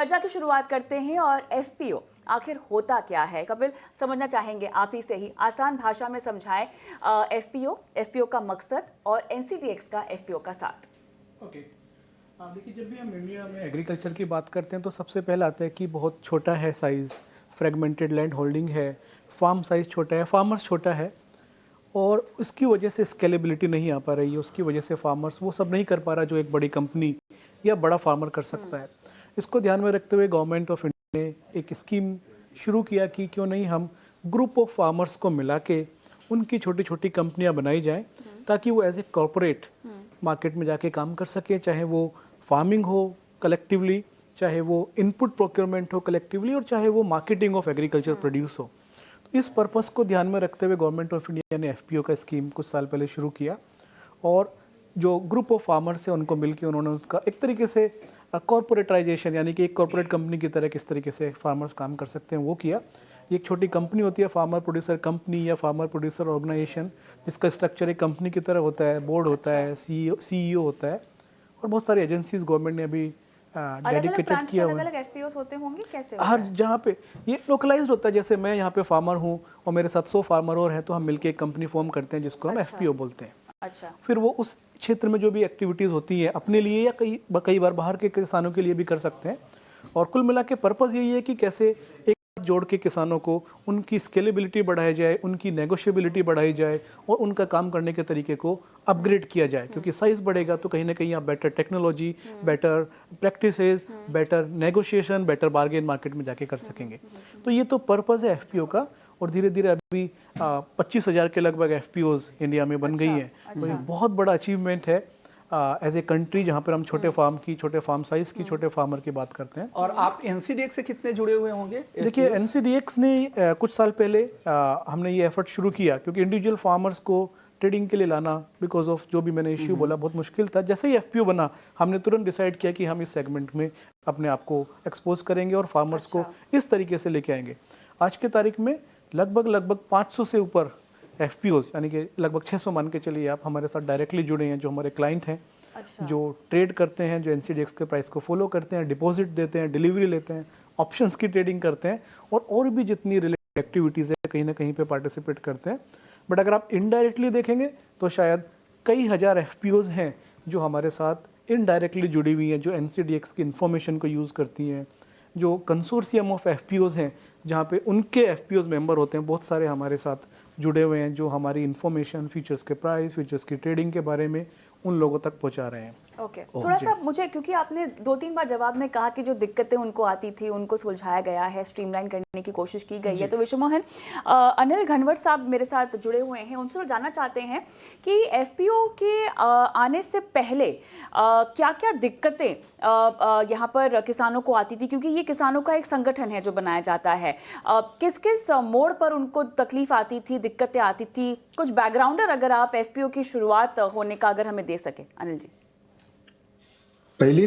चर्चा की शुरुआत करते हैं और एफपीओ आखिर होता क्या है। कपिल, समझना चाहेंगे आप ही से ही आसान भाषा में समझाएं एफपीओ का मकसद और एनसीडीएक्स का एफपीओ का साथ। ओके, देखिए, जब भी हम इंडिया में एग्रीकल्चर की बात करते हैं तो सबसे पहले आता है कि बहुत छोटा है साइज़, फ्रेगमेंटेड लैंड होल्डिंग है, फार्म साइज़ छोटा है, फार्मर्स छोटा है और उसकी वजह से स्केलेबिलिटी नहीं आ पा रही है। उसकी वजह से फार्मर्स वो सब नहीं कर पा रहा जो एक बड़ी कंपनी या बड़ा फार्मर कर सकता है। इसको ध्यान में रखते हुए गवर्नमेंट ऑफ इंडिया ने एक स्कीम शुरू किया कि क्यों नहीं हम ग्रुप ऑफ फार्मर्स को मिला के उनकी छोटी छोटी कंपनियां बनाई जाएं ताकि वो एज ए कॉरपोरेट मार्केट में जाके काम कर सके, चाहे वो फार्मिंग हो कलेक्टिवली, चाहे वो इनपुट प्रोक्योरमेंट हो कलेक्टिवली और चाहे वो मार्केटिंग ऑफ एग्रीकल्चर प्रोड्यूस हो। तो इस पर्पस को ध्यान में रखते हुए गवर्नमेंट ऑफ इंडिया ने एफपीओ का स्कीम कुछ साल पहले शुरू किया और जो ग्रुप ऑफ फार्मर्स है उनको मिलकर उन्होंने उसका एक तरीके से कॉर्पोरेटाइजेशन, यानी कि एक कॉर्पोरेट कंपनी की तरह किस तरीके से फार्मर्स काम कर सकते हैं वो किया। एक छोटी कंपनी होती है फार्मर प्रोड्यूसर कंपनी या फार्मर प्रोड्यूसर ऑर्गेनाइजेशन, जिसका स्ट्रक्चर एक कंपनी की तरह होता है, बोर्ड होता है, सीईओ होता है और बहुत सारी एजेंसीज गवर्नमेंट ने अभी डेडिकेटेड किया हुआ है। अलग एफपीओस होते होंगे कैसे? हर जहाँ पे ये लोकलाइज्ड होता है, जैसे मैं यहाँ पे फार्मर हूँ और मेरे साथ 100 फार्मर और हैं तो हम मिलके एक कंपनी फॉर्म करते हैं जिसको हम एफपीओ बोलते हैं। अच्छा, फिर वो उस क्षेत्र में जो भी एक्टिविटीज़ होती हैं अपने लिए या कई बार बाहर के किसानों के लिए भी कर सकते हैं और कुल मिला के पर्पज़ यही है कि कैसे एक जोड़ के किसानों को उनकी स्केलेबिलिटी बढ़ाई जाए, उनकी नेगोशिएबिलिटी बढ़ाई जाए और उनका काम करने के तरीके को अपग्रेड किया जाए, क्योंकि साइज़ बढ़ेगा तो कहीं ना कहीं आप better technology, better practices, better negotiation, better bargain market में जाके कर सकेंगे। तो ये तो पर्पज़ है एफपीओ का और धीरे धीरे अभी 25,000 के लगभग एफपीओज इंडिया में बन गई हैं। तो ये बहुत बड़ा अचीवमेंट है एज ए कंट्री जहाँ पर हम छोटे फार्म साइज की छोटे फार्मर की बात करते हैं। और आप एनसीडीएक्स से कितने जुड़े हुए होंगे? देखिए, एनसीडीएक्स ने कुछ साल पहले हमने ये एफर्ट शुरू किया क्योंकि इंडिविजुअल फार्मर्स को ट्रेडिंग के लिए लाना, बिकॉज ऑफ जो भी मैंने इश्यू बोला, बहुत मुश्किल था। जैसे ही एफपीओ बना हमने तुरंत डिसाइड किया कि हम इस सेगमेंट में अपने आप को एक्सपोज करेंगे और फार्मर्स को इस तरीके से लेके आएंगे। आज के तारीख में लगभग 500 से ऊपर एफपीओज, यानी कि लगभग 600 मान के चलिए आप, हमारे साथ डायरेक्टली जुड़े हैं, जो हमारे क्लाइंट हैं। जो ट्रेड करते हैं, जो एनसीडीएक्स के प्राइस को फॉलो करते हैं, डिपॉजिट देते हैं, डिलीवरी लेते हैं, ऑप्शंस की ट्रेडिंग करते हैं और भी जितनी रिलेटेड एक्टिविटीज़ है कहीं ना कहीं पे पार्टिसिपेट करते हैं। बट अगर आप इनडायरेक्टली देखेंगे तो शायद कई हज़ार एफपीओज हैं जो हमारे साथ इनडायरेक्टली जुड़ी हुई हैं, जो एनसीडीएक्स की इन्फॉर्मेशन को यूज़ करती हैं, जो कंसोर्शियम ऑफ एफपीओज हैं जहाँ पे उनके एफपीओज मेंबर होते हैं, बहुत सारे हमारे साथ जुड़े हुए हैं, जो हमारी इन्फॉर्मेशन, फीचर्स के प्राइस, फीचर्स की ट्रेडिंग के बारे में उन लोगों तक पहुंचा रहे हैं। ओके, थोड़ा सा मुझे, क्योंकि आपने 2-3 बार जवाब में कहा कि जो दिक्कतें उनको आती थी उनको सुलझाया गया है, स्ट्रीमलाइन करने की कोशिश की गई है। तो विश्वमोहन, अनिल घनवट साहब मेरे साथ जुड़े हुए हैं, उनसे जानना चाहते हैं कि एफपीओ के आने से पहले क्या क्या दिक्कतें यहाँ पर किसानों को आती थी, क्योंकि ये किसानों का एक संगठन है जो बनाया जाता है। किस किस मोड़ पर उनको तकलीफ आती थी, दिक्कतें आती थी? कुछ बैकग्राउंडर अगर आप एफपीओ की शुरुआत होने का अगर हमें दे सके, अनिल जी। पहली